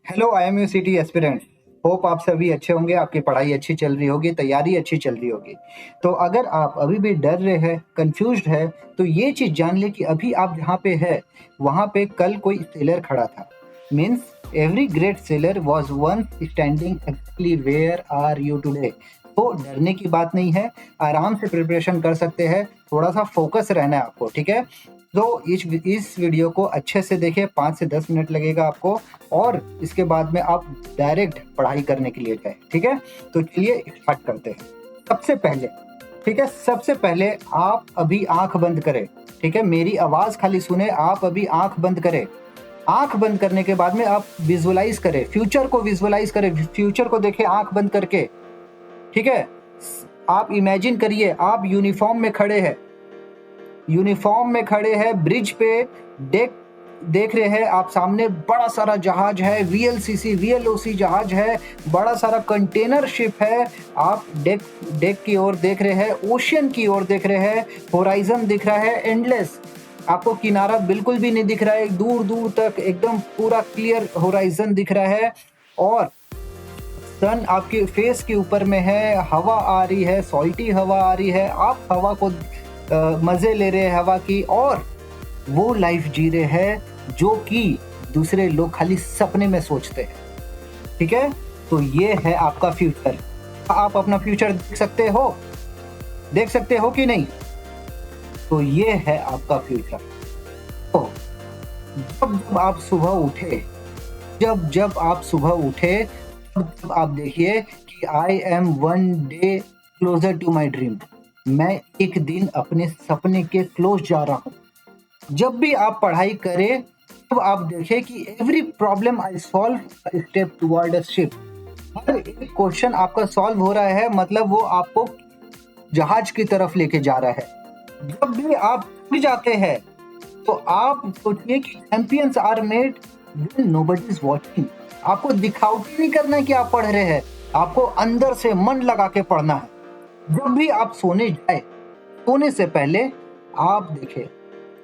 Hello, I am you city aspirant. Hope आप सभी अच्छे होंगे, आपकी पढ़ाई अच्छी चल रही होगी, तैयारी अच्छी चल रही होगी। तो अगर आप अभी भी डर रहे हैं, कंफ्यूज्ड है, तो ये चीज़ जान ले कि अभी आप जहाँ पे है, वहाँ पे कल कोई सेलर खड़ा था। Means every great seller was once standing actually where are you today. तो डरने की बात नहीं है, आराम से प्रिपरेशन कर सकते हैं, थोड़ा सा फोकस रहना है आपको, ठीक है। तो इस वीडियो को अच्छे से देखिए, 5 से 10 मिनट लगेगा आपको, और इसके बाद में आप डायरेक्ट पढ़ाई करने के लिए जाए, ठीक है। तो चलिए स्टार्ट करते हैं। सबसे पहले, ठीक है, सबसे पहले आप अभी आंख बंद करें, ठीक है। मेरी आवाज खाली सुने, आप अभी आंख बंद करें। आंख बंद करने के बाद में आप विजुअलाइज करें, फ्यूचर को विजुअलाइज करें, फ्यूचर को देखें आंख बंद करके, ठीक है। आप इमेजिन करिए आप यूनिफॉर्म में खड़े हैं, यूनिफॉर्म में खड़े हैं, ब्रिज पे डेक देख रहे हैं आप, सामने बड़ा सारा जहाज है, वीएलसीसी वीएलओसी जहाज है, बड़ा सारा कंटेनर शिप है। आप डेक डेक की ओर देख रहे हैं, ओशियन की ओर देख रहे हैं, होराइजन दिख रहा है एंडलेस। आपको किनारा बिल्कुल भी नहीं दिख रहा है, दूर दूर तक एकदम पूरा क्लियर होराइजन दिख रहा है। और सन आपके फेस के ऊपर में है, हवा आ रही है, सॉल्टी हवा आ रही है, आप हवा को मजे ले रहे हैं हवा की, और वो लाइफ जी रहे हैं जो कि दूसरे लोग खाली सपने में सोचते हैं, ठीक है। तो ये है आपका फ्यूचर। आप अपना फ्यूचर देख सकते हो कि नहीं? तो ये है आपका फ्यूचर। तो जब आप सुबह उठे, जब आप सुबह उठे, तब आप देखिए कि I am one day closer to my dream. मैं एक दिन अपने सपने के क्लोज जा रहा हूँ। जब भी आप पढ़ाई करें, तब आप देखें कि every problem I solve step toward a ship. हर एक क्वेश्चन आपका सॉल्व हो रहा है, मतलब वो आपको जहाज की तरफ लेके जा रहा है। जब भी आप थक जाते हैं, तो आप सोचिए कि champions are made when nobody is watching. आपको दिखावटी नहीं करना है कि आप पढ़ रहे हैं, आपको अंदर से मन लगा के पढ़ना है। जब भी आप सोने जाए, सोने से पहले आप देखें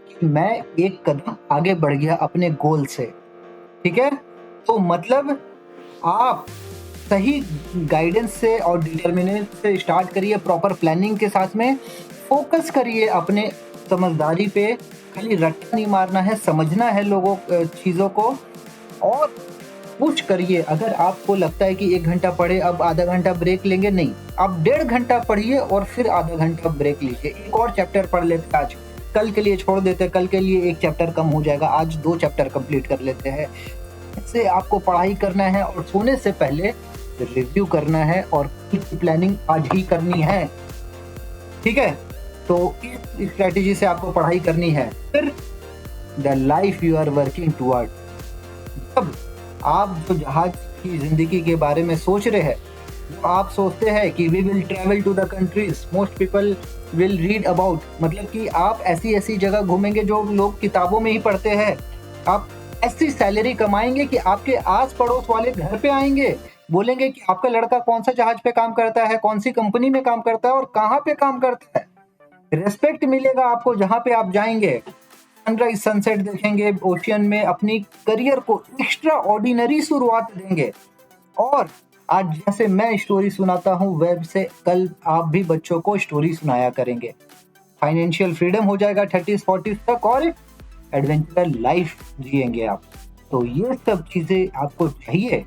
कि मैं एक कदम आगे बढ़ गया अपने गोल से, ठीक है। तो मतलब आप सही गाइडेंस से और डिटर्मिनेशन से स्टार्ट करिए, प्रॉपर प्लानिंग के साथ में फोकस करिए अपने समझदारी पे। खाली रट्टा नहीं मारना है, समझना है लोगों चीज़ों को, और पुश करिए। अगर आपको लगता है कि 1 घंटा पढ़े, अब आधा घंटा ब्रेक लेंगे, नहीं, आप 1.5 घंटा पढ़िए और फिर आधा घंटा ब्रेक लीजिए। एक और चैप्टर पढ़ लेते आज, कल के लिए छोड़ देते, कल के लिए एक चैप्टर कम हो जाएगा, आज 2 चैप्टर कंप्लीट कर लेते हैं। इससे आपको पढ़ाई करना है और सोने से पहले रिव्यू करना है, और प्लानिंग आज ही करनी है, ठीक है। तो इस स्ट्रेटेजी से आपको पढ़ाई करनी है। फिर the life you are working toward. जब आप जो जहाज की जिंदगी के बारे में सोच रहे हैं, जो आप सोचते हैं कि we will travel to the countries most people will read about, मतलब कि आप ऐसी ऐसी जगह घूमेंगे जो लोग किताबों में ही पढ़ते हैं। आप ऐसी सैलरी कमाएंगे कि आपके आस पड़ोस वाले घर पे आएंगे, बोलेंगे कि आपका लड़का कौन सा जहाज पे काम करता है, कौन सी कंपनी में काम करता है और कहाँ पे काम करता है। रेस्पेक्ट मिलेगा आपको जहाँ पे आप जाएंगे। सनराइज सनसेट देखेंगे ओशियन में, अपनी करियर को एक्स्ट्रा ऑर्डिनरी शुरुआत देंगे। और आज जैसे मैं स्टोरी सुनाता हूँ वेब से, कल आप भी बच्चों को स्टोरी सुनाया करेंगे। फाइनेंशियल फ्रीडम हो जाएगा 30s 40s तक, और एडवेंचर लाइफ जिएंगे आप। तो ये सब चीजें आपको चाहिए,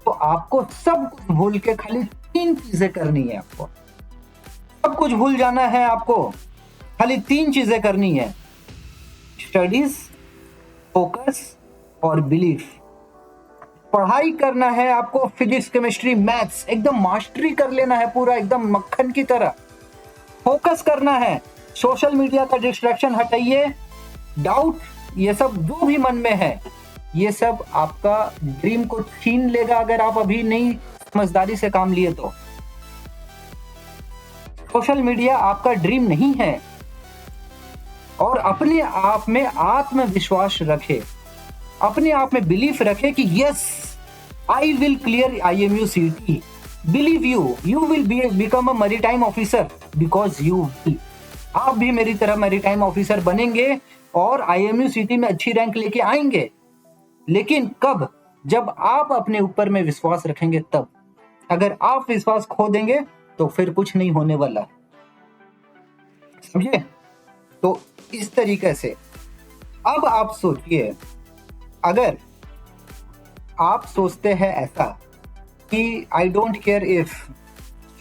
तो आपको सब कुछ भूल के खाली 3 चीजें करनी है। आपको सब कुछ भूल जाना है, आपको खाली 3 चीजें करनी है: स्टडीज, फोकस और बिलीफ। पढ़ाई करना है आपको, फिजिक्स केमिस्ट्री मैथ्स एकदम मास्टरी कर लेना है, पूरा एकदम मक्खन की तरह। फोकस करना है, सोशल मीडिया का डिस्ट्रैक्शन हटाइए, डाउट ये सब जो भी मन में है, ये सब आपका ड्रीम को छीन लेगा अगर आप अभी नहीं समझदारी से काम लिए तो। सोशल मीडिया आपका ड्रीम नहीं है। और अपने आप में आत्मविश्वास रखे, अपने आप में बिलीफ रखे कि yes I will clear IMU CT। Believe you will become a maritime officer, because you will. आप भी मेरी तरह मैरीटाइम ऑफिसर बनेंगे और IMU CT में अच्छी रैंक लेके आएंगे। लेकिन कब? जब आप अपने ऊपर में विश्वास रखेंगे तब। अगर आप विश्वास खो देंगे तो फिर कुछ नहीं होने वाला, समझे? तो इस तरीके से अब आप सोचिए, अगर आप सोचते हैं ऐसा कि आई डोंट केयर इफ,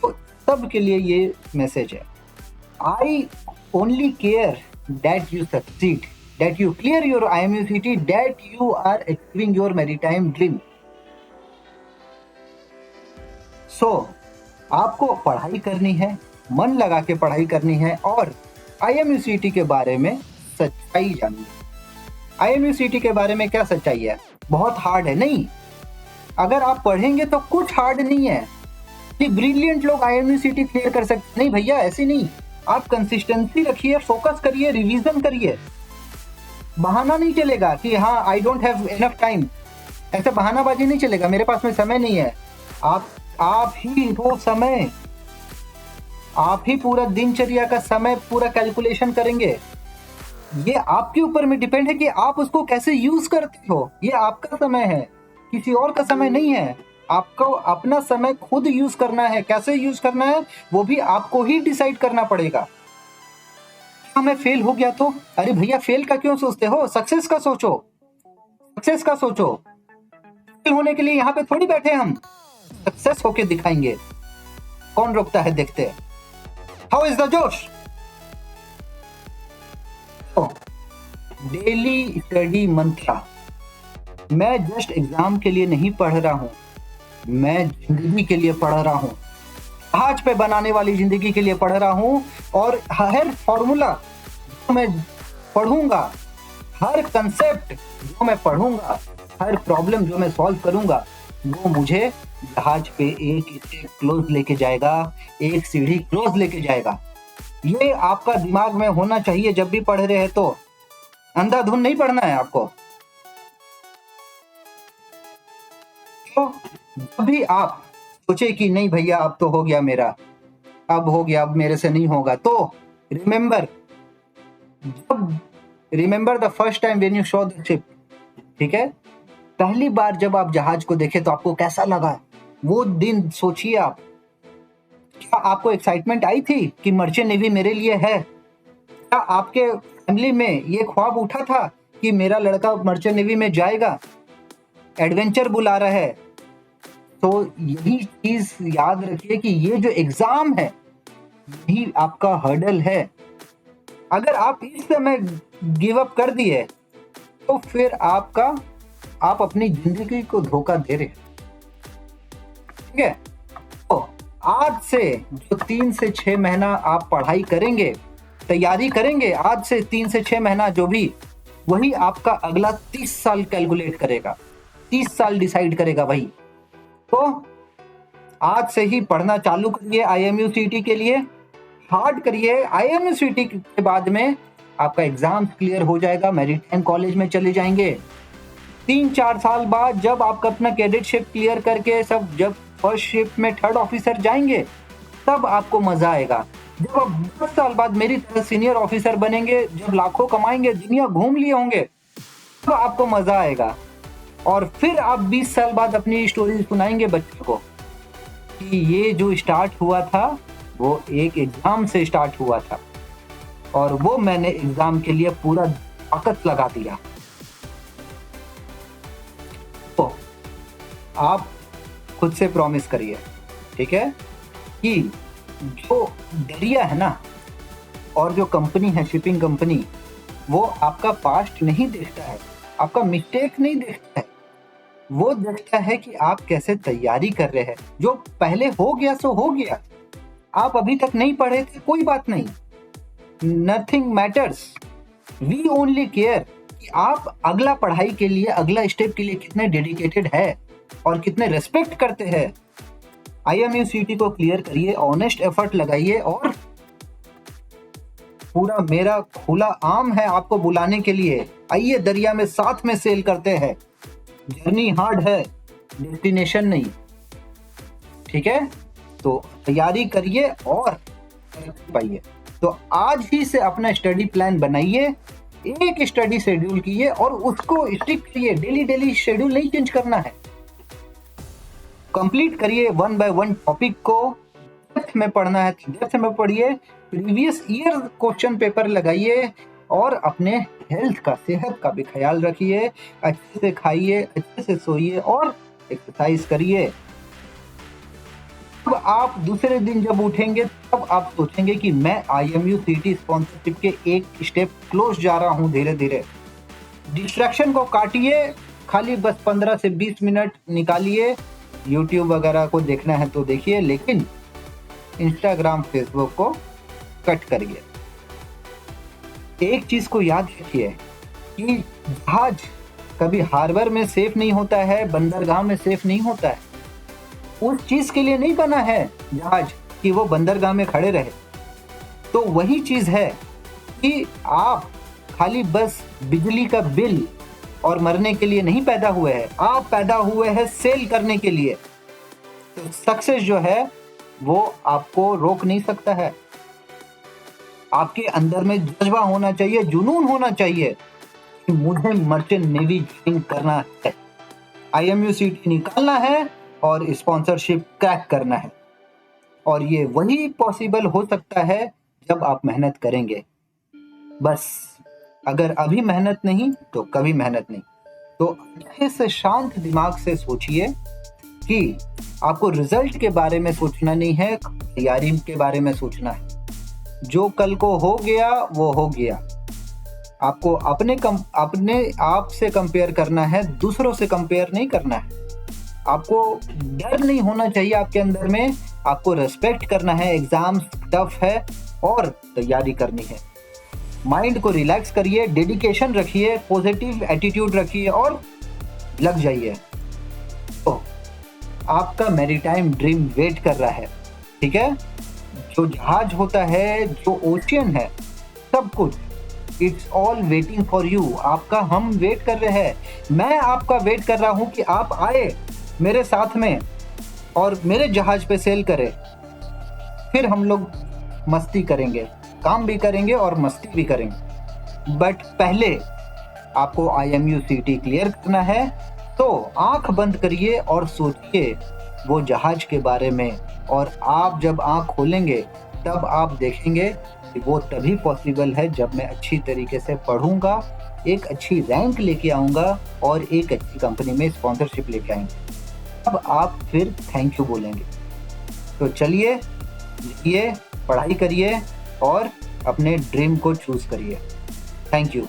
तो तब के लिए ये मैसेज है, I only care that you succeed, that you clear your IMUCT, that you are achieving your maritime dream. So आपको पढ़ाई करनी है, मन लगा के पढ़ाई करनी है और IMUCT के बारे में सच्चाई जाननी है। IMUCT के बारे में क्या सच्चाई है? बहुत हार्ड है नहीं, अगर आप पढ़ेंगे तो कुछ हार्ड नहीं है कि ब्रिलियंट लोग IMUCT क्लियर कर सकते, नहीं भैया, ऐसी नहीं। आप कंसिस्टेंसी रखिए, फोकस करिए, रिवीजन करिए। बहाना नहीं चलेगा कि हाँ I don't have enough time, ऐसा बहानाबाजी नहीं चलेगा, मेरे पास में समय नहीं है। आप ही वो समय, आप ही पूरा दिनचर्या का समय पूरा कैलकुलेशन करेंगे। ये आपके ऊपर में डिपेंड है कि आप उसको कैसे यूज करते हो। ये आपका समय है, किसी और का समय नहीं है। आपको अपना समय खुद यूज करना है, कैसे यूज करना है वो भी आपको ही डिसाइड करना पड़ेगा। क्या मैं फेल हो गया तो? अरे भैया, फेल का क्यों सोचते हो? सक्सेस का सोचो, सक्सेस का सोचो। फेल होने के लिए यहाँ पे थोड़ी बैठे हम, सक्सेस होके दिखाएंगे। कौन रोकता है, देखते हैं। हाउ इज द जोश? डेली स्टडी मंत्रा। मैं जस्ट एग्जाम के लिए नहीं पढ़ रहा हूं, मैं जिंदगी के लिए पढ़ रहा हूं, जहाज पे बनाने वाली जिंदगी के लिए पढ़ रहा हूं। और हर फॉर्मूला जो मैं पढ़ूंगा, हर कंसेप्ट जो मैं पढ़ूंगा, हर प्रॉब्लम जो मैं सॉल्व करूंगा, वो मुझे जहाज पे एक स्टेप क्लोज लेके जाएगा, एक सीढ़ी क्लोज लेके जाएगा। ये आपका दिमाग में होना चाहिए जब भी पढ़ रहे हैं तो। अंधाधुन नहीं पढ़ना है आपको। तो जब भी आप सोचे कि नहीं भैया अब तो हो गया मेरा, अब हो गया, अब मेरे से नहीं होगा, तो remember the first time when you saw the ship. ठीक है, पहली बार जब आप जहाज को देखे तो आपको कैसा लगा? वो दिन सोचिए आप। क्या आपको एक्साइटमेंट आई थी कि मर्चेंट नेवी मेरे लिए है? क्या आपके फैमिली में ये ख्वाब उठा था कि मेरा लड़का मर्चेंट नेवी में जाएगा, एडवेंचर बुला रहा है? तो यही चीज याद रखिए कि ये जो एग्जाम है यही आपका हर्डल है। अगर आप इस समय गिव अप कर दिए तो फिर आप अपनी जिंदगी को धोखा दे रहे हैं। ठीक है, तो आज से जो 3 से 6 महीना आप पढ़ाई करेंगे, तैयारी करेंगे, आज से 3 से 6 महीना जो भी, वही आपका अगला 30 साल कैलकुलेट करेगा, 30 साल डिसाइड करेगा वही। तो आज से ही पढ़ना चालू करिए IMUCT के लिए, हार्ड करिए। IMUCT के बाद में आपका एग्जाम क्लियर हो जाएगा, मैरीटाइम कॉलेज में चले जाएंगे। 3-4 साल बाद जब आपका अपना कैडेटशिप क्लियर करके सब, जब फर्स्ट शिप में 3rd ऑफिसर जाएंगे, तब आपको मजा आएगा। जब आप 10 साल बाद मेरी तरह सीनियर ऑफिसर बनेंगे, जब लाखों कमाएंगे, दुनिया घूम लिए होंगे, तब आपको मजा आएगा। और फिर आप 20 साल बाद अपनी स्टोरी सुनाएंगे बच्चों को कि ये जो स्टार्ट हुआ था वो एक एग्जाम से स्टार्ट हुआ था और वो मैंने एग्जाम के लिए पूरा ताकत लगा दिया। तो आप खुद से प्रॉमिस करिए, ठीक है, कि जो दरिया है ना, और जो कंपनी है, शिपिंग कंपनी, वो आपका पास्ट नहीं देखता है, आपका मिस्टेक नहीं देखता है, वो देखता है कि आप कैसे तैयारी कर रहे हैं। जो पहले हो गया सो हो गया, आप अभी तक नहीं पढ़े थे, कोई बात नहीं, nothing matters. We only care कि आप अगला पढ़ाई के लिए, अगला स्टेप के लिए कितने डेडिकेटेड है और कितने रेस्पेक्ट करते हैं। IMUCT को क्लियर करिए, ऑनेस्ट एफर्ट लगाइए, और पूरा मेरा खुला आम है आपको बुलाने के लिए। आइए दरिया में साथ में सेल करते हैं। जर्नी हार्ड है, डेस्टिनेशन नहीं। ठीक है, तो तैयारी करिए और पाइए। तो आज ही से अपना स्टडी प्लान बनाइए एक स्टडी शेड्यूल कीजिए और उसको स्टिक करिए, डेली डेली शेड्यूल नहीं चेंज करना है। कंप्लीट करिए 1 बाय 1 टॉपिक को, डेप्थ में पढ़ना है तो डेप्थ में पढ़िए, प्रीवियस ईयर क्वेश्चन पेपर लगाइए और अपने हेल्थ का, सेहत का भी ख्याल रखिए, अच्छे से खाइए, अच्छे से सोइए और एक्सरसाइज करिए। अब आप दूसरे दिन जब उठेंगे तब आप सोचेंगे कि मैं IMU CT स्पॉन्सरशिप के एक स्टेप क्लोज जा रहा हूं धीरे धीरे। डिस्ट्रैक्शन को काटिए, खाली बस 15 से 20 मिनट निकालिए। यूट्यूब वगैरह को देखना है तो देखिए, लेकिन इंस्टाग्राम फेसबुक को कट करिए। एक चीज को याद रखिए कि जहाज कभी हार्बर में सेफ नहीं होता है, बंदरगाह में सेफ नहीं होता है। उस चीज के लिए नहीं बना है जहाज कि वो बंदरगाह में खड़े रहे। तो वही चीज है कि आप खाली बस बिजली का बिल और मरने के लिए नहीं पैदा हुए हैं, आप पैदा हुए हैं सेल करने के लिए। तो सक्सेस जो है वो आपको रोक नहीं सकता है। आपके अंदर में जज्बा होना चाहिए, जुनून होना चाहिए कि मुझे मर्चेंट नेवी ज्वाइन करना है, IMU CT निकालना है और स्पॉन्सरशिप क्रैक करना है। और ये वही पॉसिबल हो सकता है जब आप मेहनत करेंगे। बस अगर अभी मेहनत नहीं तो कभी मेहनत नहीं। तो अच्छे से शांत दिमाग से सोचिए कि आपको रिजल्ट के बारे में सोचना नहीं है, तैयारी के बारे में सोचना है। जो कल को हो गया वो हो गया। आपको अपने आप से कंपेयर करना है, दूसरों से कंपेयर नहीं करना है। आपको डर नहीं होना चाहिए आपके अंदर में, आपको रेस्पेक्ट करना है। एग्जाम टफ है और तैयारी करनी है। माइंड को रिलैक्स करिए, डेडिकेशन रखिए, पॉजिटिव एटीट्यूड रखिए और लग जाइए। तो आपका मैरीटाइम ड्रीम वेट कर रहा है, ठीक है। जो जहाज होता है, जो ओशियन है, सब कुछ, it's all waiting for you. आपका हम वेट कर रहे हैं। मैं आपका वेट कर रहा हूं कि आप आए मेरे साथ में और मेरे जहाज पे सेल करें। फिर हम लोग मस्ती करेंगे, काम भी करेंगे और मस्ती भी करेंगे। बट पहले आपको IMU CT क्लियर करना है। तो आंख बंद करिए और सोचिए वो जहाज के बारे में, और आप जब आंख खोलेंगे तब आप देखेंगे कि वो तभी पॉसिबल है जब मैं अच्छी तरीके से पढ़ूंगा, एक अच्छी रैंक लेके आऊंगा और एक अच्छी कंपनी में स्पॉन्सरशिप लेके आएंगे। अब आप फिर थैंक यू बोलेंगे। तो चलिए, लिखिए, पढ़ाई करिए और अपने ड्रीम को चूज करिए। Thank you.